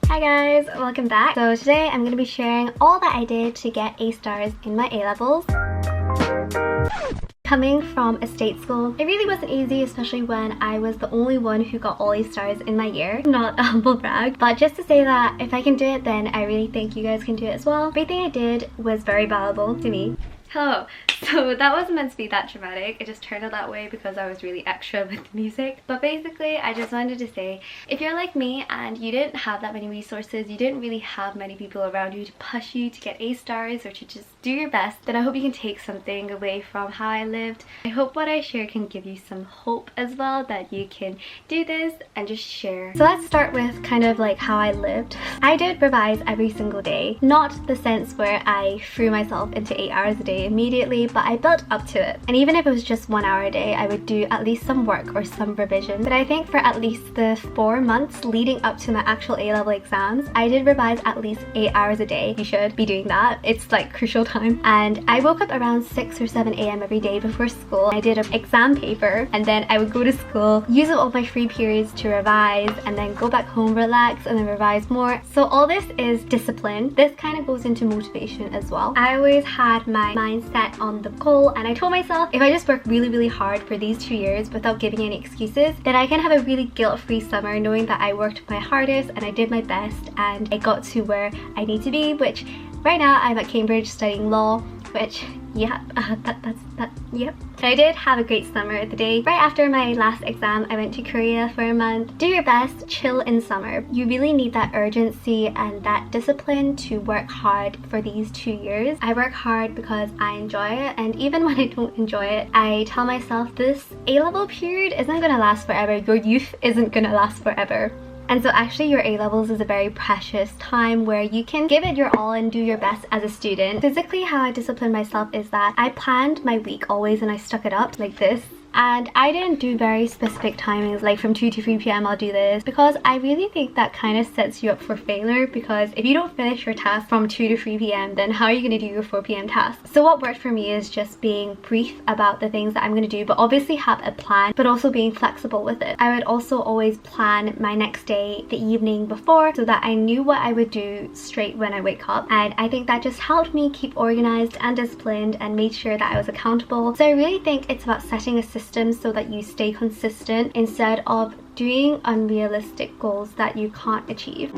Hi guys, welcome back. So today I'm going to be sharing all that I did to get A stars in my A-levels. Coming from a state school, it really wasn't easy, especially when I was the only one who got all A stars in my year. Not a humble brag, but just to say that if I can do it, then I really think you guys can do it as well. Everything I did was very valuable to me. Hello. So that wasn't meant to be that dramatic, it just turned out that way because I was really extra with the music. But basically I just wanted to say, if you're like me and you didn't have that many resources, you didn't really have many people around you to push you to get A stars or to just do your best, then I hope you can take something away from how I lived. I hope what I share can give you some hope as well that you can do this and just share. So let's start with kind of like how I lived. I did revise every single day, not the sense where I threw myself into 8 hours a day immediately, but I built up to it. And even if it was just 1 hour a day, I would do at least some work or some revision. But I think for at least the 4 months leading up to my actual A-level exams, I did revise at least 8 hours a day. You should be doing that. It's like crucial time. And I woke up around 6 or 7 a.m. every day before school. I did an exam paper and then I would go to school, use up all my free periods to revise, and then go back home, relax, and then revise more. So all this is discipline. This kind of goes into motivation as well. I always had my mindset on the goal, and I told myself if I just work really hard for these 2 years without giving any excuses, then I can have a really guilt-free summer knowing that I worked my hardest and I did my best and I got to where I need to be, which right now I'm at Cambridge studying law, which yep. And I did have a great summer. The day right after my last exam, I went to Korea for a month. Do your best, chill in summer. You really need that urgency and that discipline to work hard for these 2 years. I work hard because I enjoy it, and even when I don't enjoy it, I tell myself this A-level period isn't gonna last forever. Your youth isn't gonna last forever. And so actually your A-levels is a very precious time where you can give it your all and do your best as a student. Physically, how I discipline myself is that I planned my week always and I stuck it up like this. And I didn't do very specific timings, like from 2 to 3 p.m. I'll do this, because I really think that kind of sets you up for failure, because if you don't finish your task from 2 to 3 p.m. then how are you going to do your 4 p.m. task? So what worked for me is just being brief about the things that I'm going to do, but obviously have a plan, but also being flexible with it. I would also always plan my next day the evening before so that I knew what I would do straight when I wake up, and I think that just helped me keep organized and disciplined and made sure that I was accountable. So I really think it's about setting a system so that you stay consistent instead of doing unrealistic goals that you can't achieve.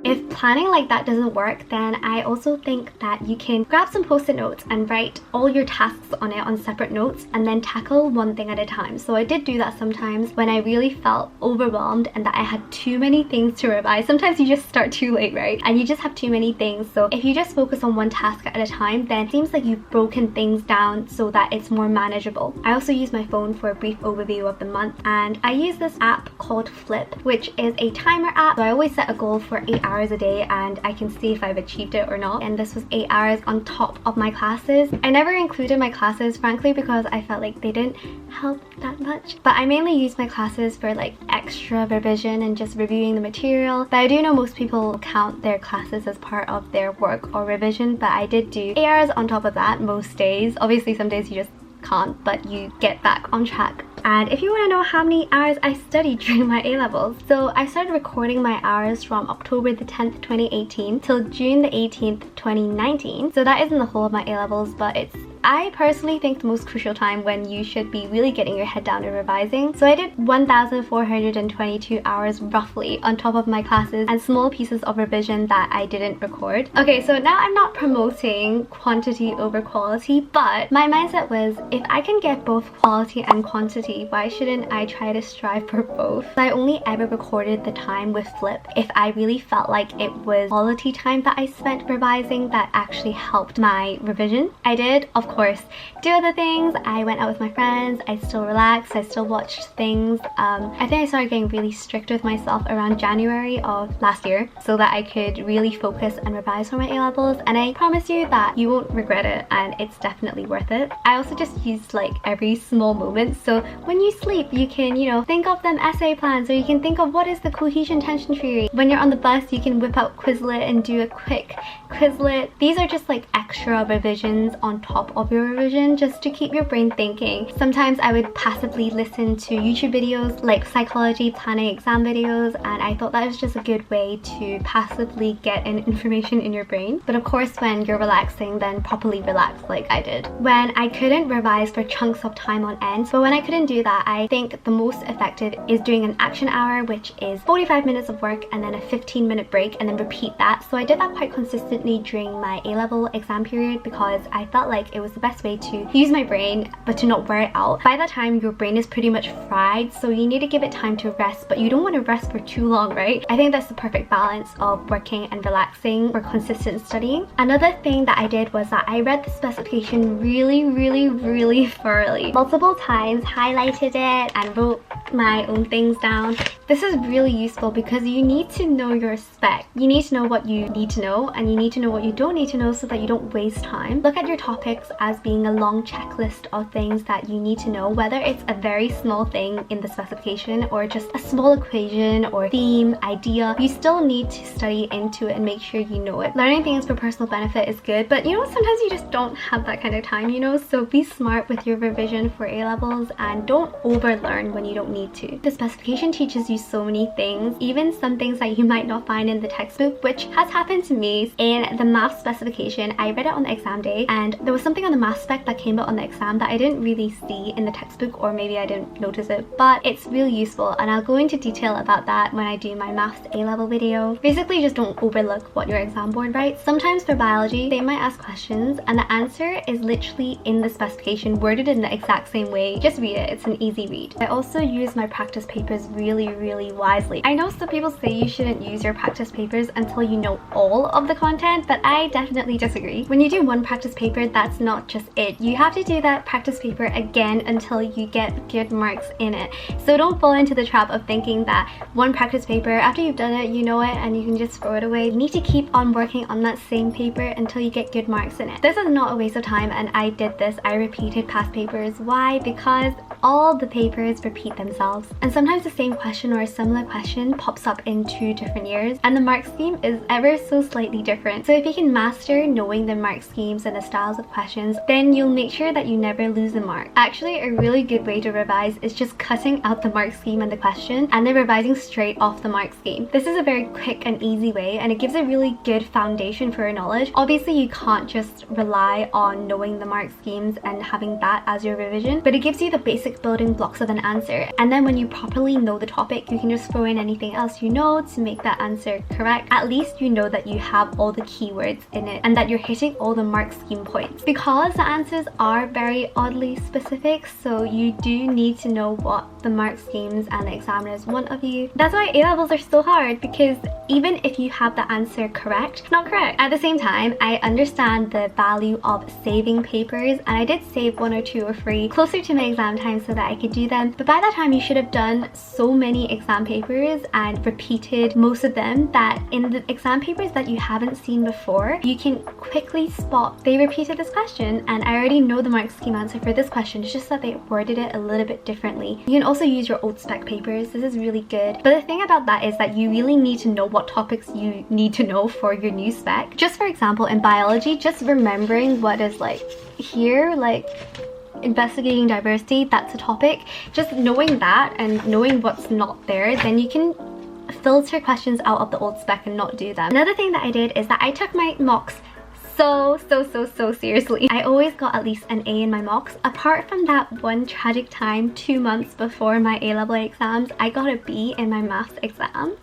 If planning like that doesn't work, then I also think that you can grab some post-it notes and write all your tasks on it on separate notes and then tackle one thing at a time. So I did do that sometimes when I really felt overwhelmed and that I had too many things to revise. Sometimes you just start too late, right? And you just have too many things. So if you just focus on one task at a time, then it seems like you've broken things down so that it's more manageable. I also use my phone for a brief overview of the month, and I use this app called Flip, which is a timer app. So I always set a goal for 8 hours a day and I can see if I've achieved it or not, and this was 8 hours on top of my classes. I never included my classes, frankly, because I felt like they didn't help that much, but I mainly use my classes for like extra revision and just reviewing the material. But I do know most people count their classes as part of their work or revision, but I did do 8 hours on top of that most days. Obviously some days you just can't, but you get back on track. And if you want to know how many hours I studied during my A-levels, so I started recording my hours from October the 10th, 2018 till June the 18th, 2019. So that isn't the whole of my A-levels, but it's, I personally think, the most crucial time when you should be really getting your head down and revising. So I did 1,422 hours roughly on top of my classes and small pieces of revision that I didn't record. Okay, so now I'm not promoting quantity over quality, but my mindset was if I can get both quality and quantity, why shouldn't I try to strive for both? I only ever recorded the time with Flip if I really felt like it was quality time that I spent revising that actually helped my revision. I did, of course, do other things. I went out with my friends, I still relaxed, I still watched things. I think I started getting really strict with myself around January of last year so that I could really focus and revise for my A-levels, and I promise you that you won't regret it and it's definitely worth it. I also just used like every small moment, so when you sleep you can, you know, think of them essay plans, or you can think of what is the cohesion tension theory. When you're on the bus you can whip out Quizlet and do a quick Quizlet. These are just like extra revisions on top of of your revision just to keep your brain thinking. Sometimes I would passively listen to YouTube videos like psychology planning exam videos, and I thought that was just a good way to passively get in information in your brain. But of course, when you're relaxing, then properly relax like I did. When I couldn't revise for chunks of time on end, but when I couldn't do that, I think the most effective is doing an action hour, which is 45 minutes of work and then a 15-minute break, and then repeat that. So I did that quite consistently during my A-level exam period because I felt like it was the best way to use my brain but to not wear it out. By that time, your brain is pretty much fried, so you need to give it time to rest, but you don't want to rest for too long, right? I think that's the perfect balance of working and relaxing for consistent studying. Another thing that I did was that I read the specification really thoroughly, multiple times, highlighted it and wrote my own things down. This is really useful because you need to know your spec. You need to know what you need to know, and you need to know what you don't need to know so that you don't waste time. Look at your topics as being a long checklist of things that you need to know, whether it's a very small thing in the specification or just a small equation or theme, idea. You still need to study into it and make sure you know it. Learning things for personal benefit is good, but you know, sometimes you just don't have that kind of time, you know, so be smart with your revision for A-levels and don't overlearn when you don't need to. The specification teaches you so many things, even some things that you might not find in the textbook, which has happened to me. In the math specification, I read it on the exam day, and there was something on the math spec that came out on the exam that I didn't really see in the textbook, or maybe I didn't notice it, but it's really useful, and I'll go into detail about that when I do my maths A-level video. Basically, just don't overlook what your exam board writes. Sometimes for biology, they might ask questions and the answer is literally in the specification, worded in the exact same way. Just read it, it's an easy read. I also use my practice papers really wisely. I know some people say you shouldn't use your practice papers until you know all of the content, but I definitely disagree. When you do one practice paper, that's not just it. You have to do that practice paper again until you get good marks in it. So don't fall into the trap of thinking that one practice paper, after you've done it, you know it and you can just throw it away. You need to keep on working on that same paper until you get good marks in it. This is not a waste of time, and I did this. I repeated past papers. Why? Because all the papers repeat themselves, and sometimes the same question or a similar question pops up in 2 different years, and the mark scheme is ever so slightly different. So if you can master knowing the mark schemes and the styles of questions, then you'll make sure that you never lose a mark. Actually, a really good way to revise is just cutting out the mark scheme and the question and then revising straight off the mark scheme. This is a very quick and easy way, and it gives a really good foundation for your knowledge. Obviously, you can't just rely on knowing the mark schemes and having that as your revision, but it gives you the basic building blocks of an answer, and then when you properly know the topic, you can just throw in anything else you know to make that answer correct. At least you know that you have all the keywords in it and that you're hitting all the mark scheme points, because the answers are very oddly specific, so you do need to know what the mark schemes and the examiners want of you. That's why A-levels are so hard, because even if you have the answer correct, it's not correct. At the same time, I understand the value of saving papers, and I did save 1 or 2 or 3 closer to my exam time so that I could do them, but by that time you should have done so many exam papers and repeated most of them that in the exam papers that you haven't seen before, you can quickly spot they repeated this question and I already know the mark scheme answer for this question. It's just that they worded it a little bit differently. You can also use your old spec papers. This is really good, but the thing about that is that you really need to know what topics you need to know for your new spec. Just for example, in biology, just remembering what is like here, like investigating diversity, that's a topic. Just knowing that and knowing what's not there, then you can filter questions out of the old spec and not do them. Another thing that I did is that I took my mocks so seriously. I always got at least an A in my mocks. Apart from that one tragic time 2 months before my A-level exams, I got a B in my maths exam.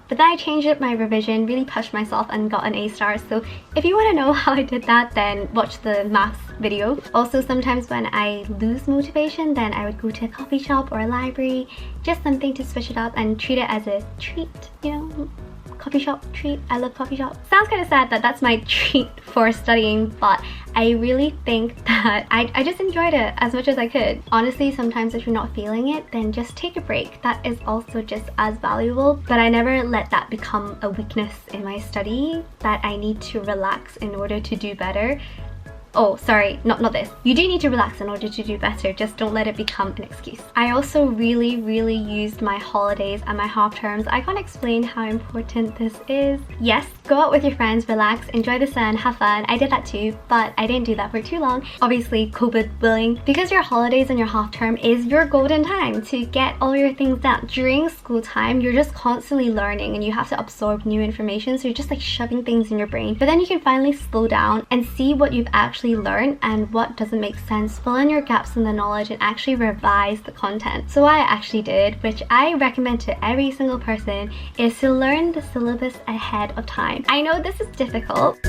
But then I changed up my revision, really pushed myself and got an A star. So if you want to know how I did that, then watch the maths video. Also, sometimes when I lose motivation, then I would go to a coffee shop or a library, just something to switch it up and treat it as a treat, you know? Coffee shop treat. I love coffee shop. Sounds kind of sad that that's my treat for studying, but I really think that I just enjoyed it as much as I could. Honestly, sometimes if you're not feeling it, then just take a break. That is also just as valuable, but I never let that become a weakness in my study that I need to relax in order to do better. Oh, sorry, not this. You do need to relax in order to do better, just don't let it become an excuse. I also really used my holidays and my half terms. I can't explain how important this is. Yes, go out with your friends, relax, enjoy the sun, have fun. I did that too, but I didn't do that for too long. Obviously, COVID willing, because your holidays and your half term is your golden time to get all your things done. During school time, you're just constantly learning and you have to absorb new information, so you're just like shoving things in your brain. But then you can finally slow down and see what you've actually learned and what doesn't make sense, fill in your gaps in the knowledge and actually revise the content. So what I actually did, which I recommend to every single person, is to learn the syllabus ahead of time. I know this is difficult,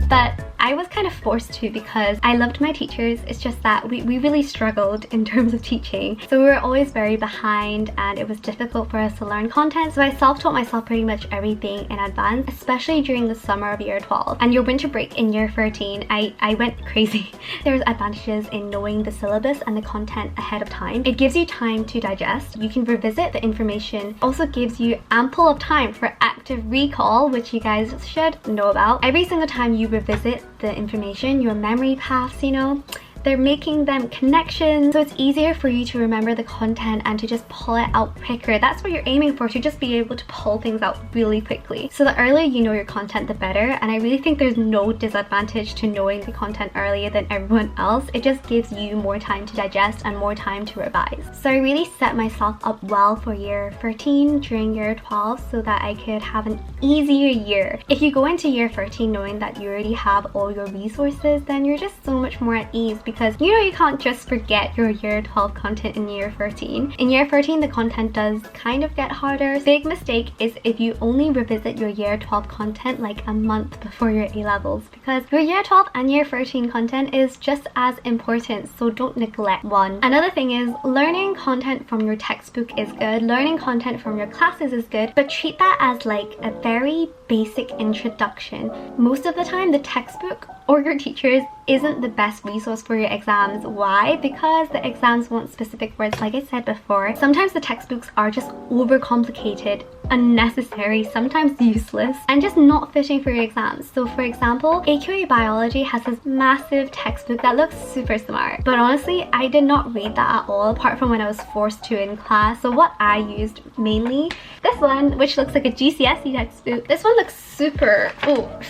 but I was kind of forced to because I loved my teachers. It's just that we really struggled in terms of teaching. So we were always very behind and it was difficult for us to learn content. So I self-taught myself pretty much everything in advance, especially during the summer of year 12. And your winter break in year 13, I went crazy. There's advantages in knowing the syllabus and the content ahead of time. It gives you time to digest. You can revisit the information. Also gives you ample of time for active recall, which you guys should know about. Every single time you revisit the information, your memory paths, you know, they're making them connections, so it's easier for you to remember the content and to just pull it out quicker. That's what you're aiming for, to just be able to pull things out really quickly. So the earlier you know your content, the better, and I really think there's no disadvantage to knowing the content earlier than everyone else. It just gives you more time to digest and more time to revise. So I really set myself up well for year 13 during year 12 so that I could have an easier year. If you go into year 13 knowing that you already have all your resources, then you're just so much more at ease, because you know you can't just forget your year 12 content in year 13. In year 13, the content does kind of get harder. Big mistake is if you only revisit your year 12 content like a month before your A-levels, because your year 12 and year 13 content is just as important, so don't neglect one. Another thing is learning content from your textbook is good, learning content from your classes is good, but treat that as like a very basic introduction. Most of the time, the textbook or your teachers isn't the best resource for your exams. Why? Because the exams want specific words, like I said before. Sometimes the textbooks are just overcomplicated, unnecessary, sometimes useless, and just not fitting for your exams. So for example, AQA Biology has this massive textbook that looks super smart, but honestly I did not read that at all, apart from when I was forced to in class. So what I used mainly, this one, which looks like a GCSE textbook. This one looks super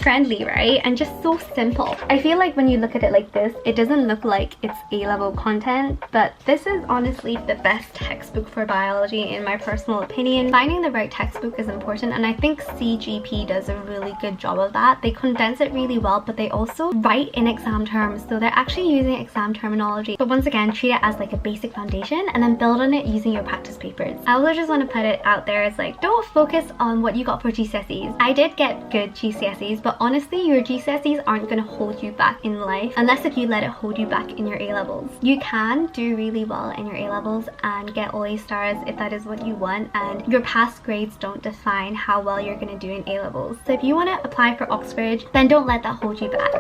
friendly, right? And just so simple. I feel like when you look at it like this, it doesn't look like it's A-level content, but this is honestly the best textbook for biology in my personal opinion. Finding the right textbook is important, and I think CGP does a really good job of that. They condense it really well, but they also write in exam terms, so they're actually using exam terminology. But once again, treat it as like a basic foundation and then build on it using your practice papers. I also just want to put it out there as like, don't focus on what you got for GCSEs. I did get good GCSEs, but honestly your GCSEs aren't going to hold you back in life unless if you let it hold you back in your A-levels. You can do really well in your A-levels and get all A stars if that is what you want, and your past grades don't define how well you're going to do in A-levels. So if you want to apply for Oxford, then don't let that hold you back.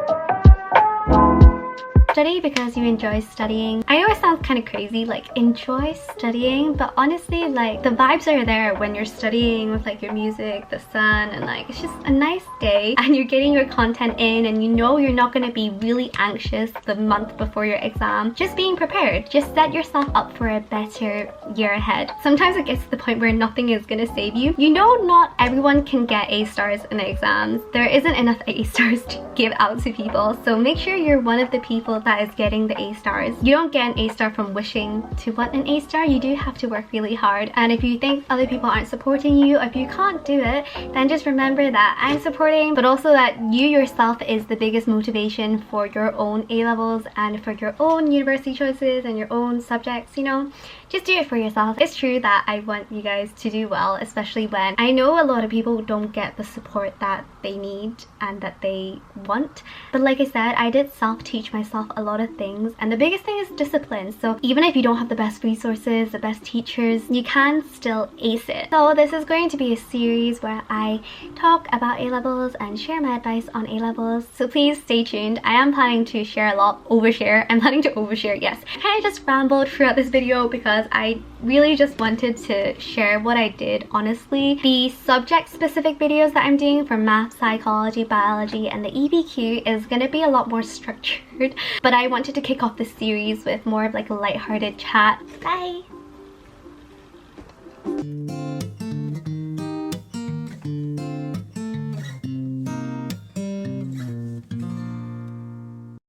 Study because you enjoy studying. I know it sounds kind of crazy, like enjoy studying, but honestly like the vibes are there when you're studying with like your music, the sun, and like it's just a nice day and you're getting your content in and you know you're not going to be really anxious the month before your exam. Just being prepared. Just set yourself up for a better year ahead. Sometimes it gets to the point where nothing is going to save you. You know not everyone can get A stars in the exams. There isn't enough A stars to give out to people, so make sure you're one of the people that is getting the A stars. You don't get an A star from wishing to want an A star. You do have to work really hard, and if you think other people aren't supporting you, or if you can't do it, then just remember that I'm supporting, but also that you yourself is the biggest motivation for your own A-levels and for your own university choices and your own subjects, you know. Just do it for yourself. It's true that I want you guys to do well, especially when I know a lot of people don't get the support that they need and that they want. But like I said, I did self-teach myself a lot of things, and the biggest thing is discipline. So even if you don't have the best resources, the best teachers, you can still ace it. So this is going to be a series where I talk about A-levels and share my advice on A-levels. So please stay tuned. I am planning to share a lot, overshare. I'm planning to overshare, yes. I kind of just rambled throughout this video because I really just wanted to share what I did, honestly. The subject specific videos that I'm doing for math, psychology, biology, and the EBQ is gonna be a lot more structured, but I wanted to kick off this series with more of like a lighthearted chat. Bye!